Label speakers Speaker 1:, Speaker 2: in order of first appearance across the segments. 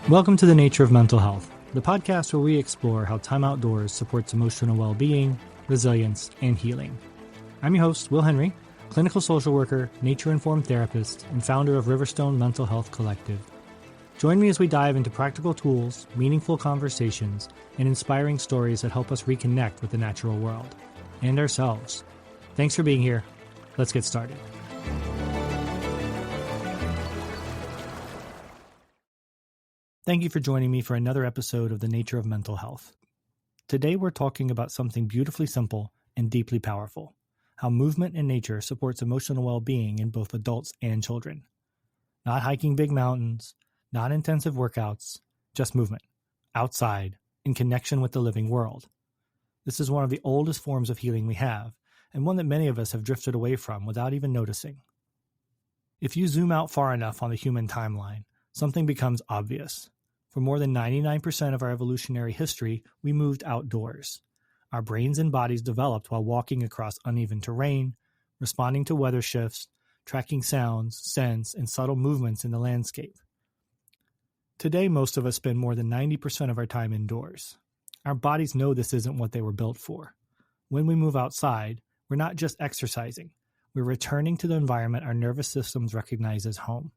Speaker 1: Welcome to The Nature of Mental Health, the podcast where we explore how time outdoors supports emotional well-being, resilience, and healing. I'm your host, Will Henry, clinical social worker, nature-informed therapist, and founder of Riverstone Mental Health Collective. Join me as we dive into practical tools, meaningful conversations, and inspiring stories that help us reconnect with the natural world and ourselves. Thanks for being here. Let's get started. Thank you for joining me for another episode of The Nature of Mental Health. Today we're talking about something beautifully simple and deeply powerful, how movement in nature supports emotional well-being in both adults and children. Not hiking big mountains, not intensive workouts, just movement, outside, in connection with the living world. This is one of the oldest forms of healing we have, and one that many of us have drifted away from without even noticing. If you zoom out far enough on the human timeline, something becomes obvious. For more than 99% of our evolutionary history, we moved outdoors. Our brains and bodies developed while walking across uneven terrain, responding to weather shifts, tracking sounds, scents, and subtle movements in the landscape. Today, most of us spend more than 90% of our time indoors. Our bodies know this isn't what they were built for. When we move outside, we're not just exercising. We're returning to the environment our nervous systems recognize as home.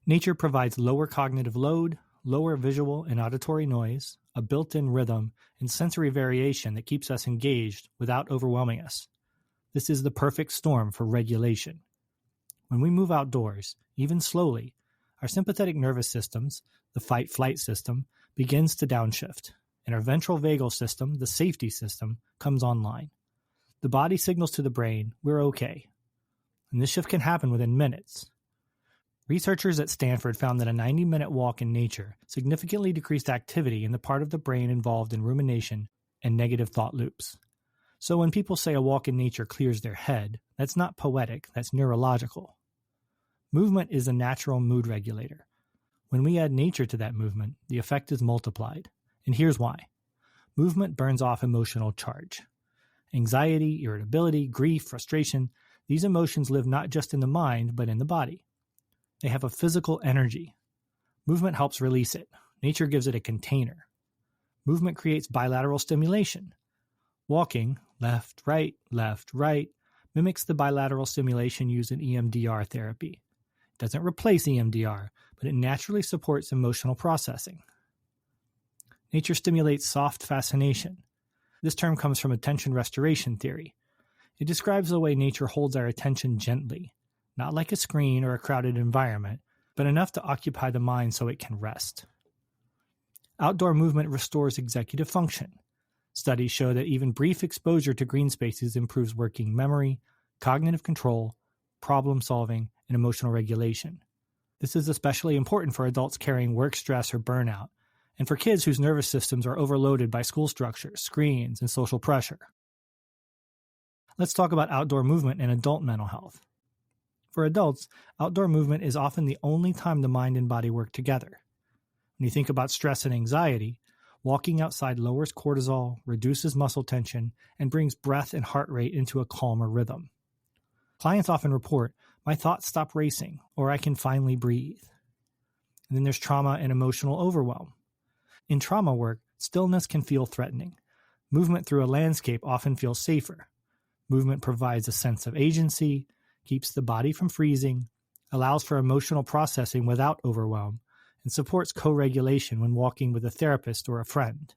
Speaker 1: Nature provides lower cognitive load, lower visual and auditory noise, a built-in rhythm, and sensory variation that keeps us engaged without overwhelming us. This is the perfect storm for regulation. When we move outdoors, even slowly, our sympathetic nervous systems, the fight-flight system, begins to downshift, and our ventral vagal system, the safety system, comes online. The body signals to the brain, we're okay. And this shift can happen within minutes. Researchers at Stanford found that a 90-minute walk in nature significantly decreased activity in the part of the brain involved in rumination and negative thought loops. So when people say a walk in nature clears their head, that's not poetic, that's neurological. Movement is a natural mood regulator. When we add nature to that movement, the effect is multiplied. And here's why. Movement burns off emotional charge. Anxiety, irritability, grief, frustration, these emotions live not just in the mind, but in the body. They have a physical energy. Movement helps release it. Nature gives it a container. Movement creates bilateral stimulation. Walking, left, right, mimics the bilateral stimulation used in EMDR therapy. It doesn't replace EMDR, but it naturally supports emotional processing. Nature stimulates soft fascination. This term comes from attention restoration theory. It describes the way nature holds our attention gently. Not like a screen or a crowded environment, but enough to occupy the mind so it can rest. Outdoor movement restores executive function. Studies show that even brief exposure to green spaces improves working memory, cognitive control, problem solving, and emotional regulation. This is especially important for adults carrying work stress or burnout, and for kids whose nervous systems are overloaded by school structures, screens, and social pressure. Let's talk about outdoor movement and adult mental health. For adults, outdoor movement is often the only time the mind and body work together. When you think about stress and anxiety, walking outside lowers cortisol, reduces muscle tension, and brings breath and heart rate into a calmer rhythm. Clients often report, my thoughts stop racing, or I can finally breathe. And then there's trauma and emotional overwhelm. In trauma work, stillness can feel threatening. Movement through a landscape often feels safer. Movement provides a sense of agency, keeps the body from freezing, allows for emotional processing without overwhelm, and supports co-regulation when walking with a therapist or a friend.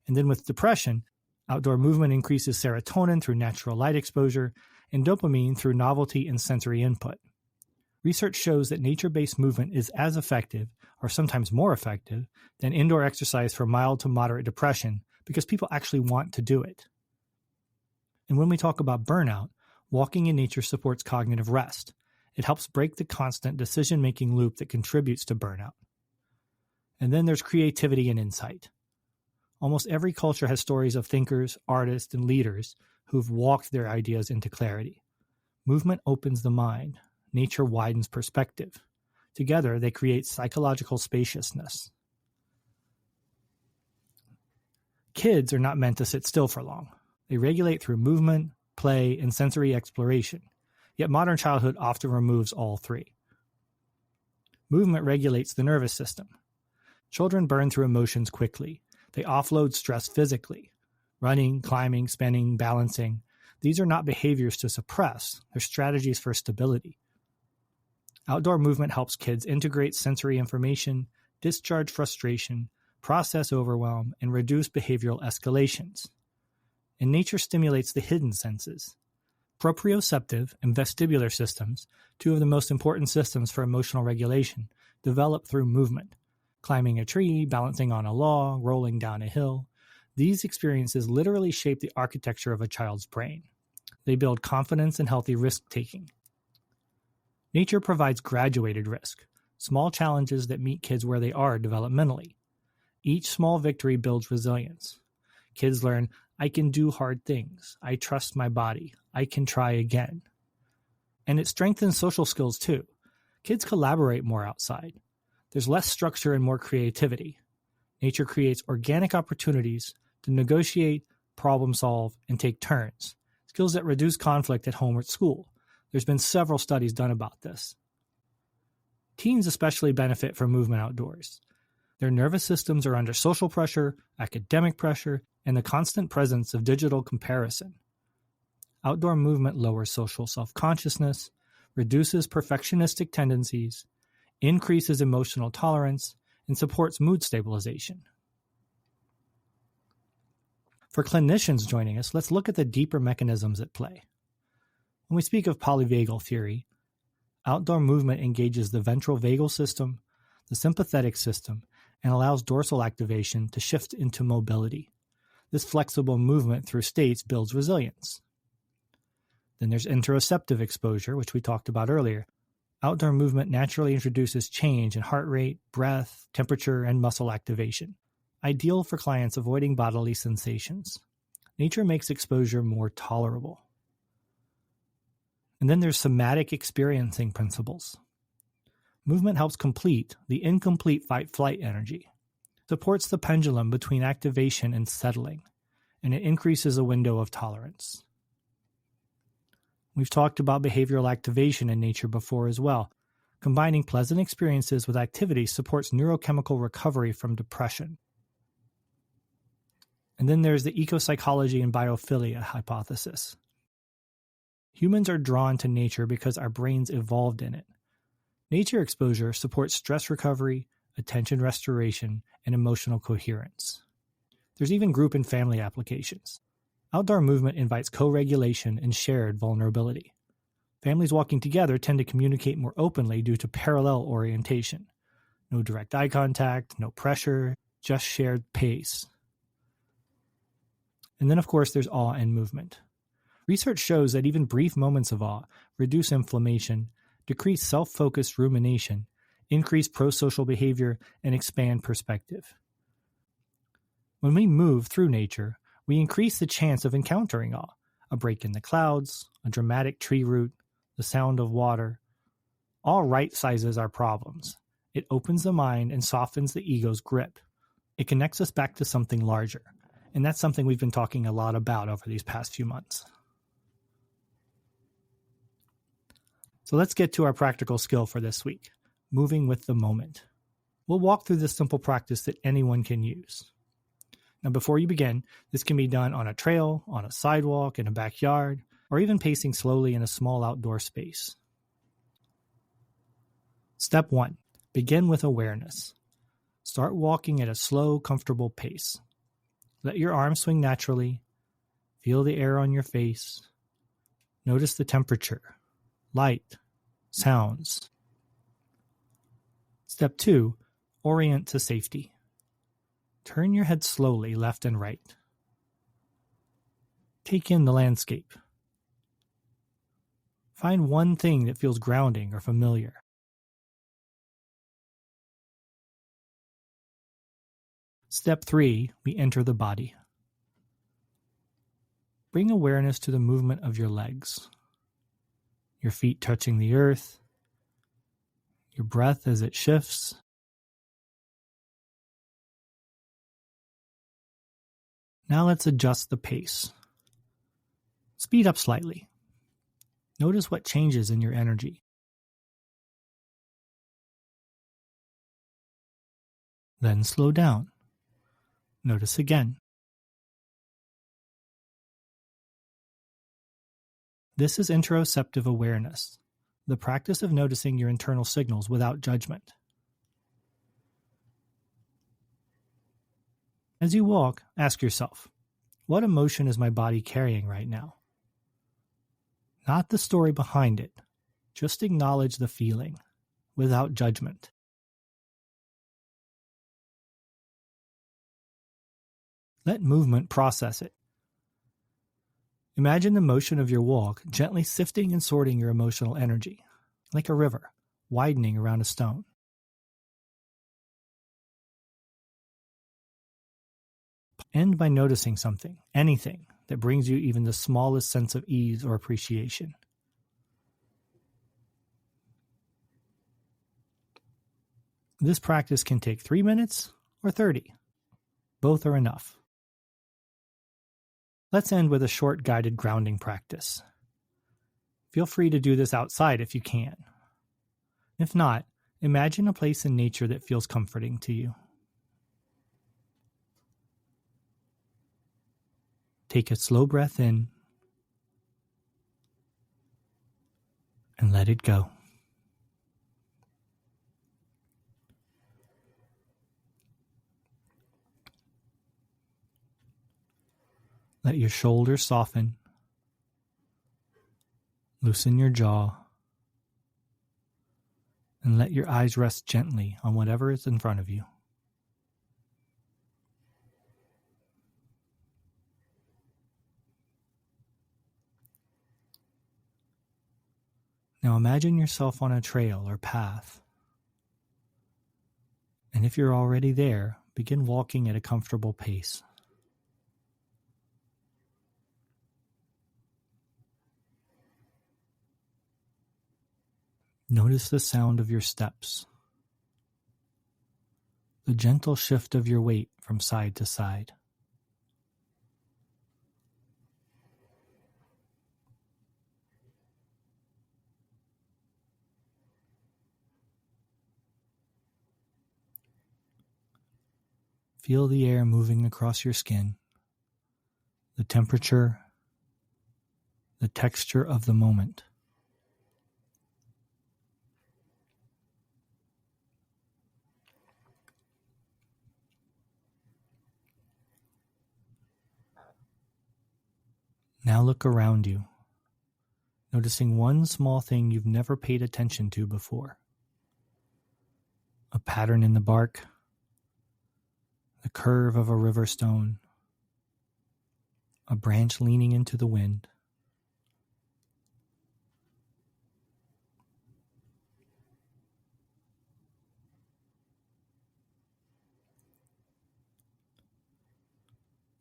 Speaker 1: And then with depression, outdoor movement increases serotonin through natural light exposure and dopamine through novelty and sensory input. Research shows that nature-based movement is as effective, or sometimes more effective, than indoor exercise for mild to moderate depression because people actually want to do it. And when we talk about burnout, walking in nature supports cognitive rest. It helps break the constant decision-making loop that contributes to burnout. And then there's creativity and insight. Almost every culture has stories of thinkers, artists, and leaders who've walked their ideas into clarity. Movement opens the mind. Nature widens perspective. Together, they create psychological spaciousness. Kids are not meant to sit still for long. They regulate through movement, play, and sensory exploration, yet modern childhood often removes all three. Movement regulates the nervous system. Children burn through emotions quickly. They offload stress physically. Running, climbing, spinning, balancing. These are not behaviors to suppress. They're strategies for stability. Outdoor movement helps kids integrate sensory information, discharge frustration, process overwhelm, and reduce behavioral escalations. And nature stimulates the hidden senses. Proprioceptive and vestibular systems, two of the most important systems for emotional regulation, develop through movement. Climbing a tree, balancing on a log, rolling down a hill. These experiences literally shape the architecture of a child's brain. They build confidence and healthy risk-taking. Nature provides graduated risk, small challenges that meet kids where they are developmentally. Each small victory builds resilience. Kids learn, I can do hard things. I trust my body. I can try again. And it strengthens social skills too. Kids collaborate more outside. There's less structure and more creativity. Nature creates organic opportunities to negotiate, problem solve, and take turns, skills that reduce conflict at home or at school. There's been several studies done about this. Teens especially benefit from movement outdoors. Their nervous systems are under social pressure, academic pressure, and the constant presence of digital comparison. Outdoor movement lowers social self-consciousness, reduces perfectionistic tendencies, increases emotional tolerance, and supports mood stabilization. For clinicians joining us, let's look at the deeper mechanisms at play. When we speak of polyvagal theory, outdoor movement engages the ventral vagal system, the sympathetic system, and allows dorsal activation to shift into mobility. This flexible movement through states builds resilience. Then there's interoceptive exposure, which we talked about earlier. Outdoor movement naturally introduces change in heart rate, breath, temperature, and muscle activation, ideal for clients avoiding bodily sensations. Nature makes exposure more tolerable. And then there's somatic experiencing principles. Movement helps complete the incomplete fight-flight energy, supports the pendulum between activation and settling, and it increases a window of tolerance. We've talked about behavioral activation in nature before as well. Combining pleasant experiences with activity supports neurochemical recovery from depression. And then there's the ecopsychology and biophilia hypothesis. Humans are drawn to nature because our brains evolved in it. Nature exposure supports stress recovery, attention restoration, and emotional coherence. There's even group and family applications. Outdoor movement invites co-regulation and shared vulnerability. Families walking together tend to communicate more openly due to parallel orientation. No direct eye contact, no pressure, just shared pace. And then, of course, there's awe and movement. Research shows that even brief moments of awe reduce inflammation, decrease self-focused rumination, increase prosocial behavior, and expand perspective. When we move through nature, we increase the chance of encountering awe, a break in the clouds, a dramatic tree root, the sound of water. All right-sizes our problems. It opens the mind and softens the ego's grip. It connects us back to something larger, and that's something we've been talking a lot about over these past few months. So let's get to our practical skill for this week, moving with the moment. We'll walk through this simple practice that anyone can use. Now, before you begin, this can be done on a trail, on a sidewalk, in a backyard, or even pacing slowly in a small outdoor space. Step 1. Begin with awareness. Start walking at a slow, comfortable pace. Let your arms swing naturally. Feel the air on your face. Notice the temperature, light, sounds. Step 2. Orient to safety. Turn your head slowly left and right. Take in the landscape. Find one thing that feels grounding or familiar. Step 3. We enter the body. Bring awareness to the movement of your legs. Your feet touching the earth. Your breath as it shifts. Now let's adjust the pace. Speed up slightly. Notice what changes in your energy. Then slow down. Notice again. This is interoceptive awareness, the practice of noticing your internal signals without judgment. As you walk, ask yourself, what emotion is my body carrying right now? Not the story behind it. Just acknowledge the feeling, without judgment. Let movement process it. Imagine the motion of your walk gently sifting and sorting your emotional energy, like a river, widening around a stone. End by noticing something, anything, that brings you even the smallest sense of ease or appreciation. This practice can take 3 minutes or 30. Both are enough. Let's end with a short guided grounding practice. Feel free to do this outside if you can. If not, imagine a place in nature that feels comforting to you. Take a slow breath in and let it go. Let your shoulders soften. Loosen your jaw. And let your eyes rest gently on whatever is in front of you. Now imagine yourself on a trail or path. And if you're already there, begin walking at a comfortable pace. Notice the sound of your steps, the gentle shift of your weight from side to side. Feel the air moving across your skin, the temperature, the texture of the moment. Now look around you, noticing one small thing you've never paid attention to before. A pattern in the bark, the curve of a river stone, a branch leaning into the wind.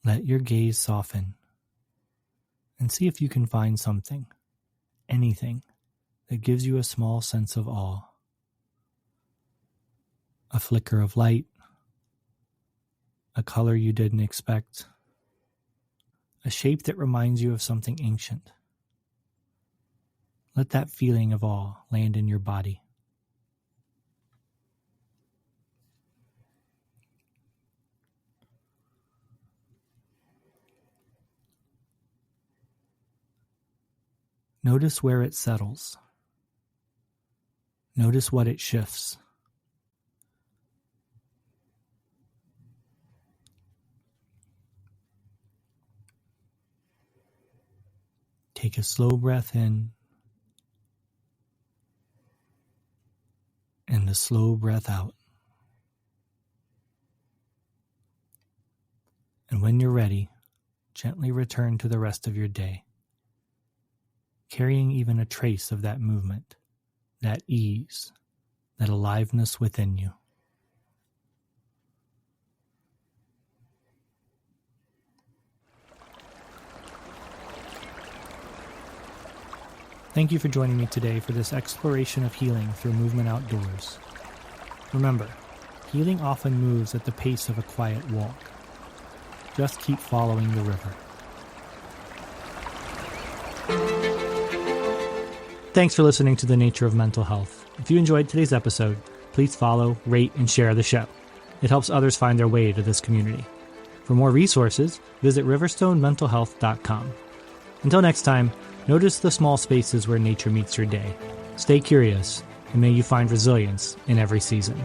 Speaker 1: Let your gaze soften and see if you can find something, anything, that gives you a small sense of awe. A flicker of light, a color you didn't expect, a shape that reminds you of something ancient. Let that feeling of awe land in your body. Notice where it settles. Notice what it shifts. Take a slow breath in and a slow breath out. And when you're ready, gently return to the rest of your day, carrying even a trace of that movement, that ease, that aliveness within you. Thank you for joining me today for this exploration of healing through movement outdoors. Remember, healing often moves at the pace of a quiet walk. Just keep following the river. Thanks for listening to The Nature of Mental Health. If you enjoyed today's episode, please follow, rate, and share the show. It helps others find their way to this community. For more resources, visit riverstonementalhealth.com. Until next time, notice the small spaces where nature meets your day. Stay curious, and may you find resilience in every season.